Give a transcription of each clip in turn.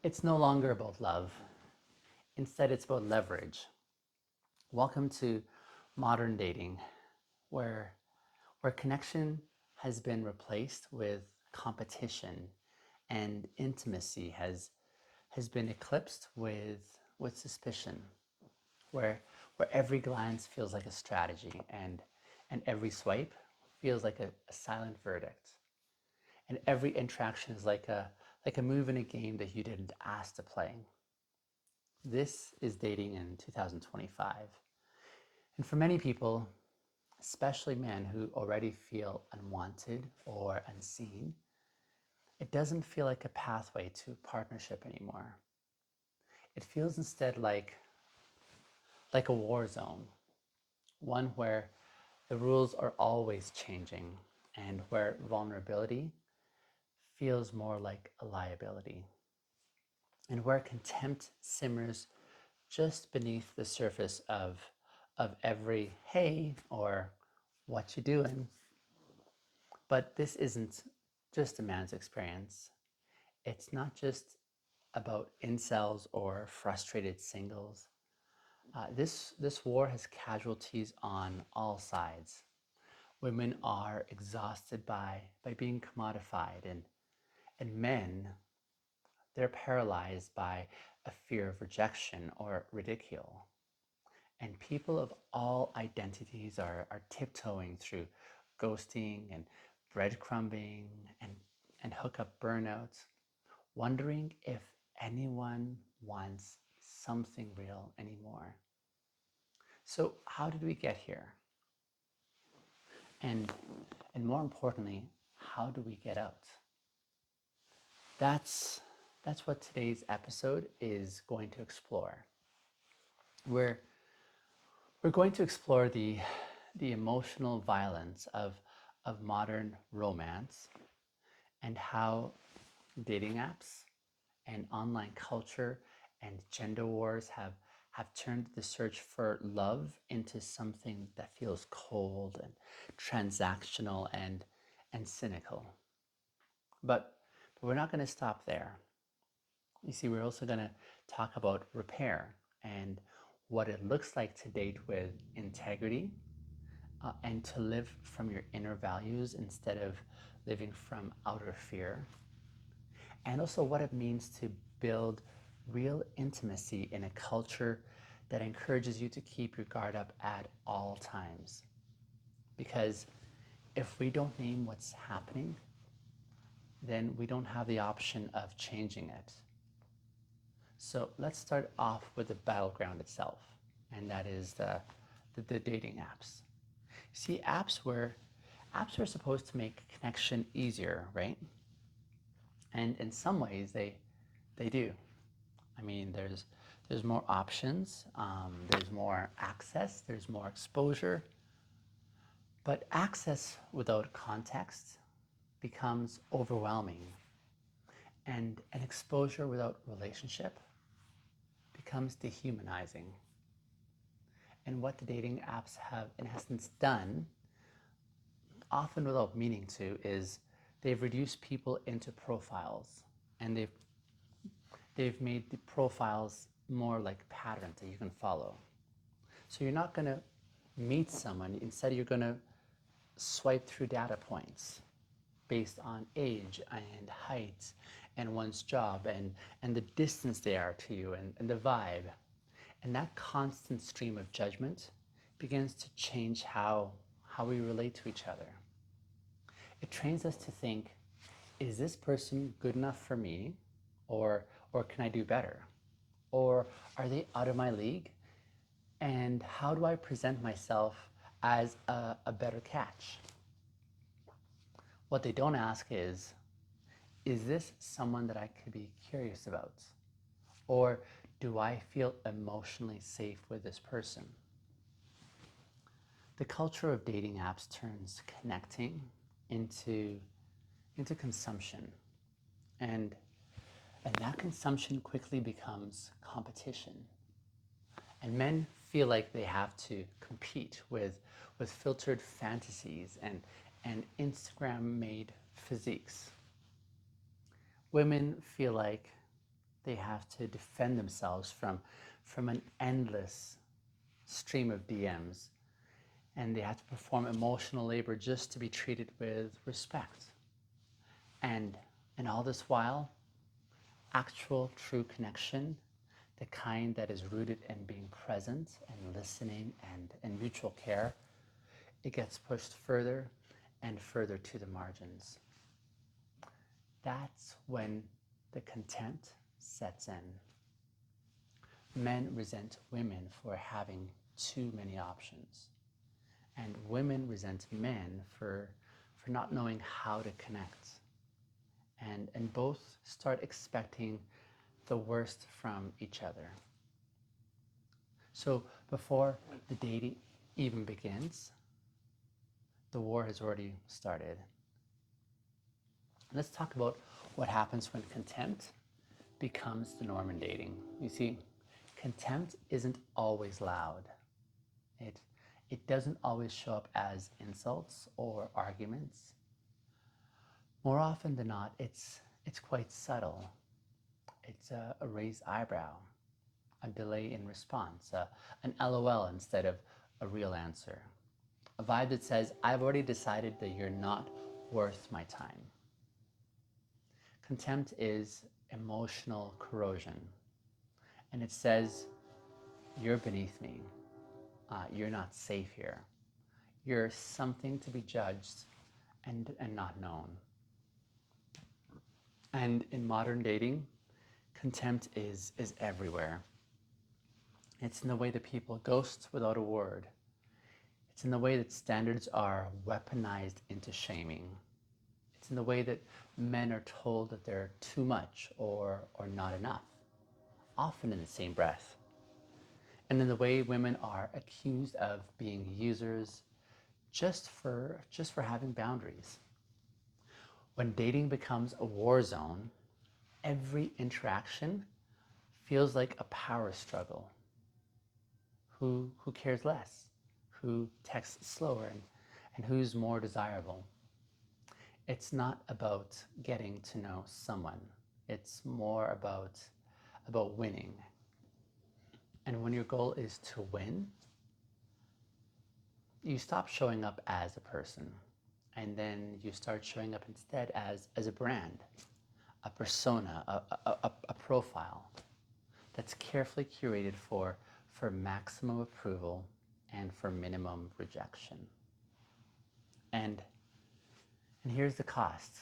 It's no longer about love. Instead, it's about leverage. Welcome to modern dating, where connection has been replaced with competition and intimacy has been eclipsed with suspicion, where every glance feels like a strategy and every swipe feels like a silent verdict. And every interaction is like a move in a game that you didn't ask to play. This is dating in 2025. And for many people, especially men who already feel unwanted or unseen, it doesn't feel like a pathway to partnership anymore. It feels instead like a war zone, one where the rules are always changing and where vulnerability feels more like a liability, and where contempt simmers just beneath the surface of every hey or what you doing. But this isn't just a man's experience. It's not just about incels or frustrated singles. This war has casualties on all sides. Women are exhausted by being commodified, and men, they're paralyzed by a fear of rejection or ridicule. And people of all identities are tiptoeing through ghosting and breadcrumbing and hookup burnouts, wondering if anyone wants something real anymore. So, how did we get here? And, and more importantly, how do we get out? That's, that's what today's episode is going to explore. We're, we're going to explore the emotional violence of modern romance and how dating apps and online culture and gender wars have turned the search for love into something that feels cold and transactional and cynical. But we're not going to stop there. You see, we're also going to talk about repair and what it looks like to date with integrity and to live from your inner values instead of living from outer fear, and also what it means to build real intimacy in a culture that encourages you to keep your guard up at all times. Because if we don't name what's happening, then we don't have the option of changing it. So let's start off with the battleground itself, and that is the dating apps. See, apps are supposed to make connection easier, right? And in some ways, they do. I mean, there's more options, there's more access, there's more exposure. But access without context becomes overwhelming, and an exposure without relationship becomes dehumanizing. And what the dating apps have, in essence, done, often without meaning to, is they've reduced people into profiles, and they've made the profiles more like patterns that you can follow. So you're not going to meet someone, instead you're going to swipe through data points based on age and height and one's job and the distance they are to you and the vibe. And that constant stream of judgment begins to change how we relate to each other. It trains us to think, is this person good enough for me? Or can I do better? Or are they out of my league? And how do I present myself as a better catch? What they don't ask is this someone that I could be curious about? Or do I feel emotionally safe with this person? The culture of dating apps turns connecting into consumption. And that consumption quickly becomes competition. And men feel like they have to compete with filtered fantasies and Instagram made physiques. Women feel like They have to defend themselves from an endless stream of DMs, and they have to perform emotional labor just to be treated with respect. And all this while, actual true connection, the kind that is rooted in being present and listening and mutual care, it gets pushed further and further to the margins. That's when the contempt sets in. Men resent women for having too many options, and women resent men for not knowing how to connect. And both start expecting the worst from each other. So before the dating even begins, the war has already started. Let's talk about what happens when contempt becomes the norm in dating. You see, contempt isn't always loud. It doesn't always show up as insults or arguments. More often than not, it's quite subtle. It's a raised eyebrow, a delay in response, an LOL instead of a real answer. A vibe that says, I've already decided that you're not worth my time. Contempt is emotional corrosion. And it says, you're beneath me. You're not safe here. You're something to be judged and not known. And in modern dating, contempt is everywhere. It's in the way that people ghost without a word. It's in the way that standards are weaponized into shaming. It's in the way that men are told that they're too much or not enough, often in the same breath. And in the way women are accused of being users just for having boundaries. When dating becomes a war zone, every interaction feels like a power struggle. Who cares less? Who texts slower and who's more desirable? It's not about getting to know someone. It's more about winning. And when your goal is to win, you stop showing up as a person, and then you start showing up instead as a brand, a persona, a profile that's carefully curated for maximum approval and for minimum rejection. And here's the cost.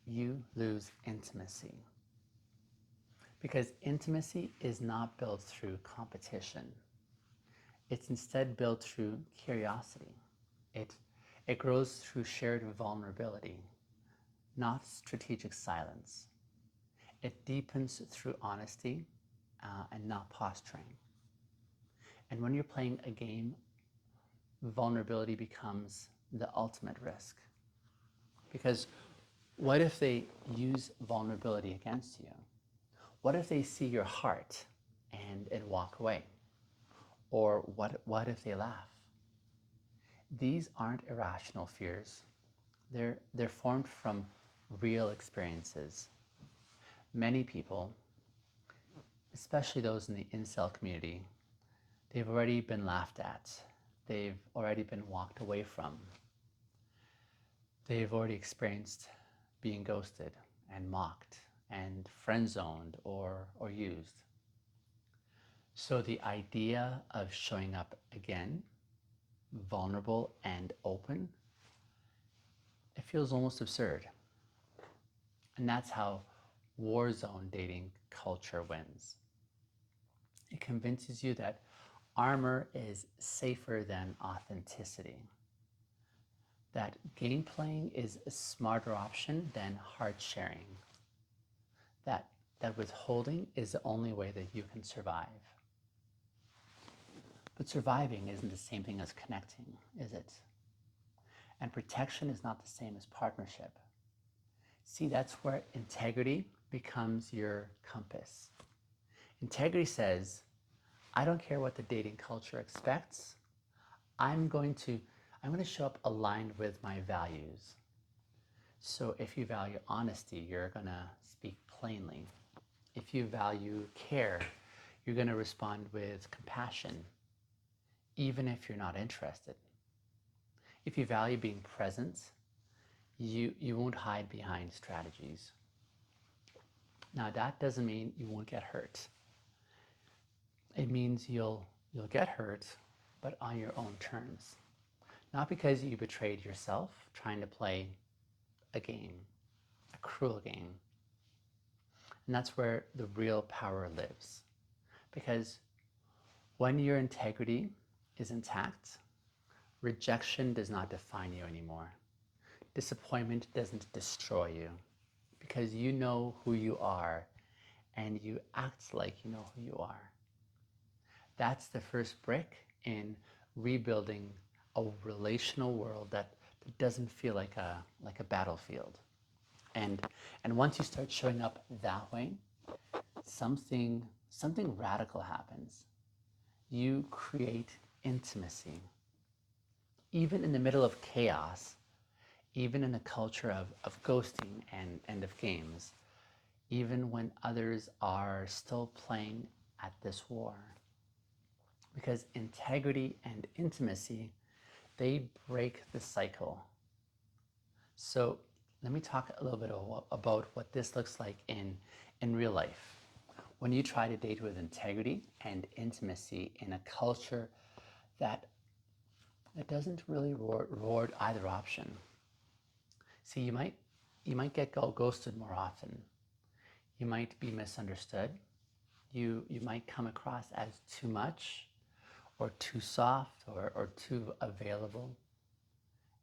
You lose intimacy. Because intimacy is not built through competition. It's instead built through curiosity. It grows through shared vulnerability, not strategic silence. It deepens through honesty and not posturing. And when you're playing a game, vulnerability becomes the ultimate risk. Because what if they use vulnerability against you? What if they see your heart and walk away? Or what if they laugh? These aren't irrational fears. They're formed from real experiences. Many people, especially those in the incel community, they've already been laughed at. They've already been walked away from. They've already experienced being ghosted and mocked and friend-zoned or used. So the idea of showing up again, vulnerable and open, it feels almost absurd. And that's how Warzone dating culture wins. It convinces you that armor is safer than authenticity, that game playing is a smarter option than hard sharing, that withholding is the only way that you can survive. But surviving isn't the same thing as connecting, is it? And protection is not the same as partnership. See, that's where integrity becomes your compass. Integrity says, I don't care what the dating culture expects. I'm going to show up aligned with my values. So if you value honesty, you're going to speak plainly. If you value care, you're going to respond with compassion, even if you're not interested. If you value being present, you won't hide behind strategies. Now, that doesn't mean you won't get hurt. It means you'll get hurt, but on your own terms. Not because you betrayed yourself trying to play a game, a cruel game. And that's where the real power lives. Because when your integrity is intact, rejection does not define you anymore. Disappointment doesn't destroy you, because you know who you are and you act like you know who you are. That's the first brick in rebuilding a relational world that doesn't feel like a battlefield. And once you start showing up that way, something radical happens. You create intimacy. Even in the middle of chaos, even in a culture of ghosting and of games, even when others are still playing at this war. Because integrity and intimacy, they break the cycle. So let me talk a little bit about what this looks like in real life. When you try to date with integrity and intimacy in a culture that doesn't really reward either option. See, you might get ghosted more often. You might be misunderstood. You might come across as too much or too soft or too available.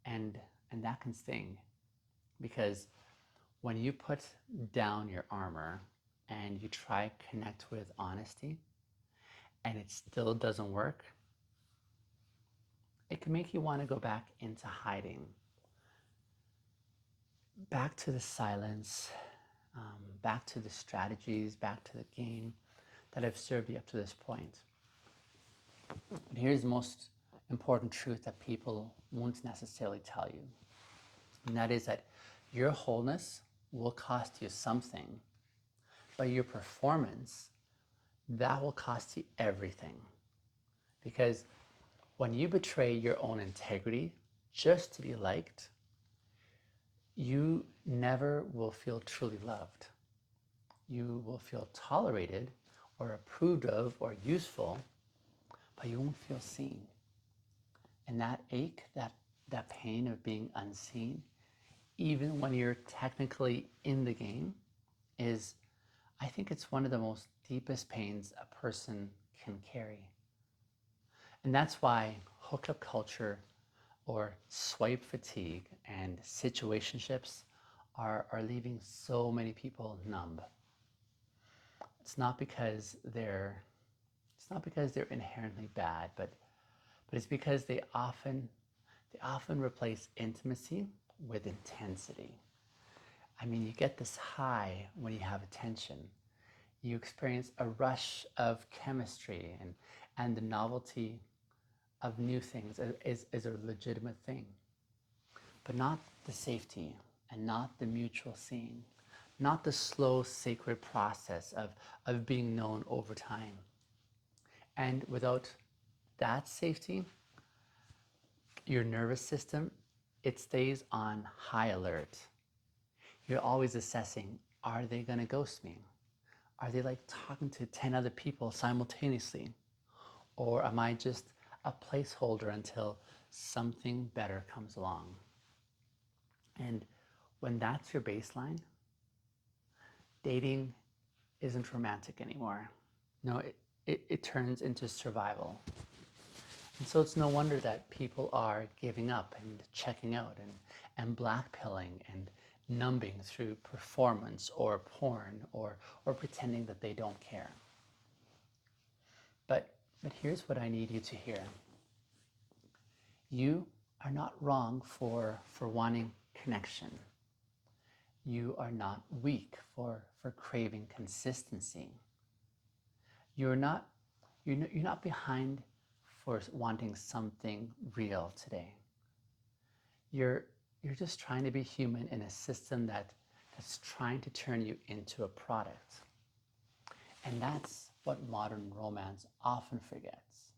And that can sting, because when you put down your armor and you try to connect with honesty and it still doesn't work, it can make you want to go back into hiding, back to the silence, back to the strategies, back to the game that have served you up to this point. And here's the most important truth that people won't necessarily tell you. And that is that your wholeness will cost you something, but your performance, that will cost you everything. Because when you betray your own integrity just to be liked, you never will feel truly loved. You will feel tolerated or approved of or useful, but you won't feel seen. And that ache, that pain of being unseen, even when you're technically in the game, I think it's one of the most deepest pains a person can carry. And that's why hookup culture or swipe fatigue and situationships are leaving so many people numb. It's not because they're inherently bad, but it's because they often replace intimacy with intensity. I mean, you get this high when you have attention. You experience a rush of chemistry, and the novelty of new things is a legitimate thing. But not the safety, and not the mutual seeing, not the slow, sacred process of being known over time. And without that safety, your nervous system, it stays on high alert. You're always assessing, are they going to ghost me? Are they like talking to 10 other people simultaneously? Or am I just a placeholder until something better comes along? And when that's your baseline, dating isn't romantic anymore. No, it turns into survival. And so it's no wonder that people are giving up and checking out and blackpilling and numbing through performance or porn or pretending that they don't care. But here's what I need you to hear. You are not wrong for wanting connection. You are not weak for craving consistency. You're not behind for wanting something real today. You're just trying to be human in a system that's trying to turn you into a product. And that's what modern romance often forgets.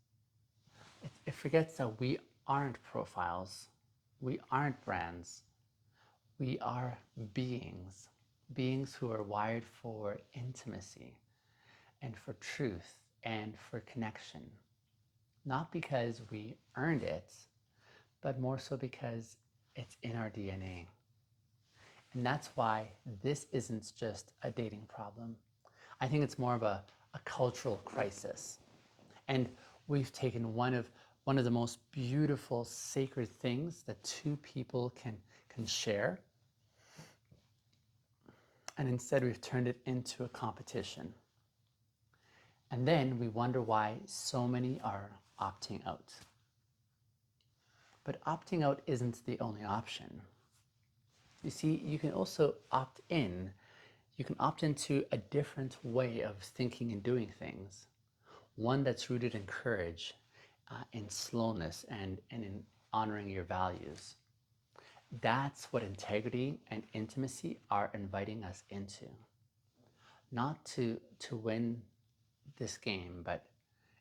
It forgets that we aren't profiles, we aren't brands, we are beings, beings who are wired for intimacy and for truth and for connection. Not because we earned it, but more so because it's in our DNA. And that's why this isn't just a dating problem. I think it's more of a cultural crisis. And we've taken one of the most beautiful, sacred things that two people can share, and instead we've turned it into a competition. And then we wonder why so many are opting out. But opting out isn't the only option. You see, you can also opt in. You can opt into a different way of thinking and doing things, one that's rooted in courage, in slowness, and in honoring your values. That's what integrity and intimacy are inviting us into. Not to win this game, but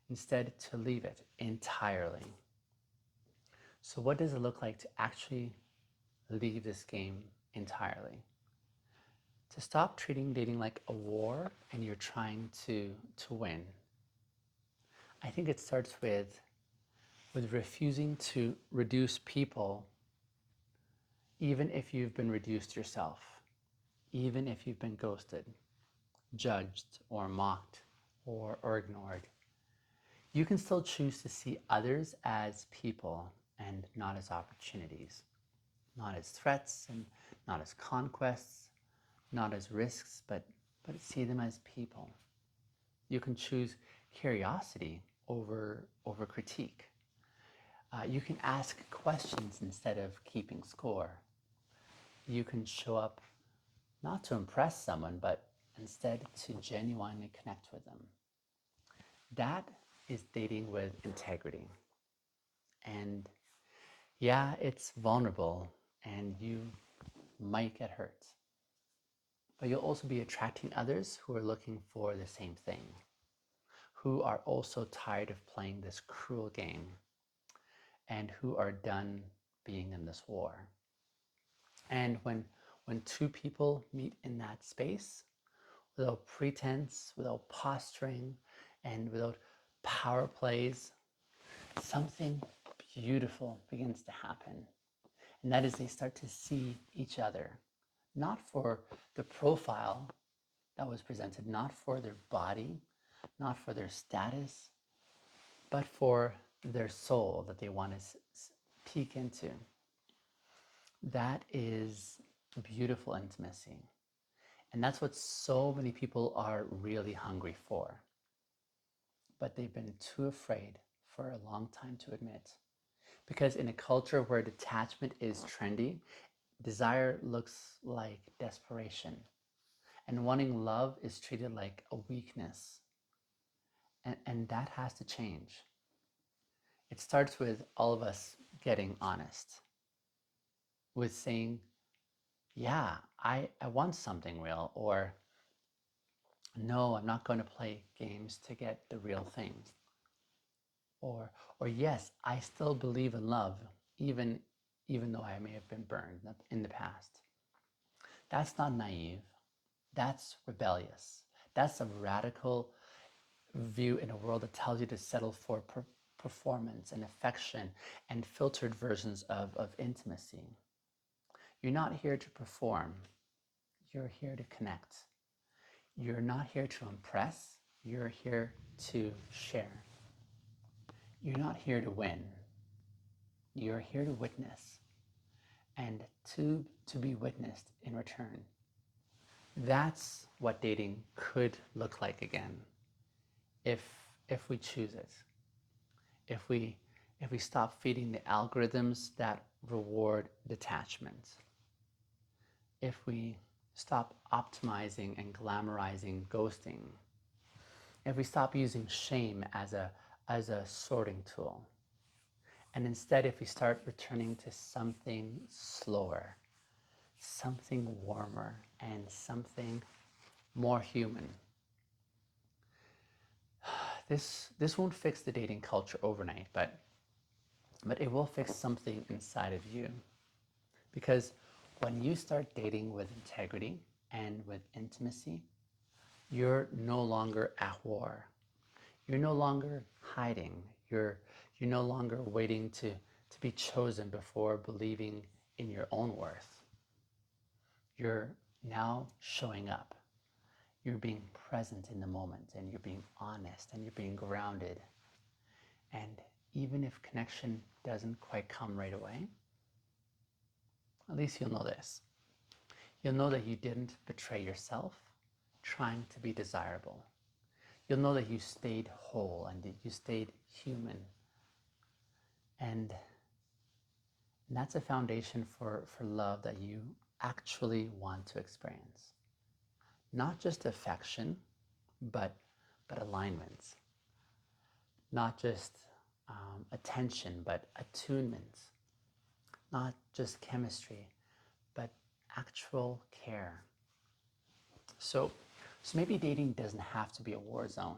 instead to leave it entirely. So what does it look like to actually leave this game entirely? To stop treating dating like a war and you're trying to win. I think it starts with refusing to reduce people, even if you've been reduced yourself, even if you've been ghosted, judged, or mocked, or ignored. You can still choose to see others as people and not as opportunities, not as threats and not as conquests, not as risks, but see them as people. You can choose curiosity over critique. You can ask questions instead of keeping score. You can show up not to impress someone, but instead to genuinely connect with them. That is dating with integrity. And yeah, it's vulnerable and you might get hurt. But you'll also be attracting others who are looking for the same thing, who are also tired of playing this cruel game and who are done being in this war. And when two people meet in that space, without pretense, without posturing, and without power plays, something beautiful begins to happen. And that is they start to see each other, not for the profile that was presented, not for their body, not for their status, but for their soul that they want to peek into. That is beautiful intimacy. And that's what so many people are really hungry for. But they've been too afraid for a long time to admit. Because in a culture where detachment is trendy, desire looks like desperation. And wanting love is treated like a weakness. And that has to change. It starts with all of us getting honest, with saying, yeah, I want something real, or no, I'm not going to play games to get the real thing. Or yes, I still believe in love, even though I may have been burned in the past. That's not naive. That's rebellious. That's a radical view in a world that tells you to settle for performance and affection and filtered versions of intimacy. You're not here to perform. You're here to connect. You're not here to impress. You're here to share. You're not here to win. You're here to witness and to be witnessed in return. That's what dating could look like again if we choose it. If we stop feeding the algorithms that reward detachment. If we stop optimizing and glamorizing ghosting. If we stop using shame as a sorting tool. And instead, if we start returning to something slower, something warmer, and something more human. This won't fix the dating culture overnight, but it will fix something inside of you. Because when you start dating with integrity and with intimacy, you're no longer at war. You're no longer hiding. You're no longer waiting to be chosen before believing in your own worth. You're now showing up. You're being present in the moment, and you're being honest, and you're being grounded. And even if connection doesn't quite come right away, at least you'll know this. You'll know that you didn't betray yourself trying to be desirable. You'll know that you stayed whole and that you stayed human. And that's a foundation for love that you actually want to experience. Not just affection, but alignment. Not just attention, but attunement. Not just chemistry, but actual care. So maybe dating doesn't have to be a war zone.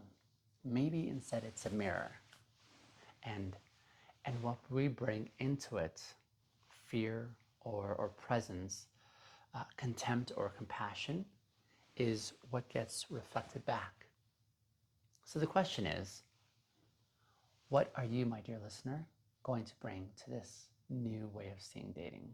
Maybe instead it's a mirror. And what we bring into it, fear or presence, contempt or compassion, is what gets reflected back. So the question is, what are you, my dear listener, going to bring to this new way of seeing dating?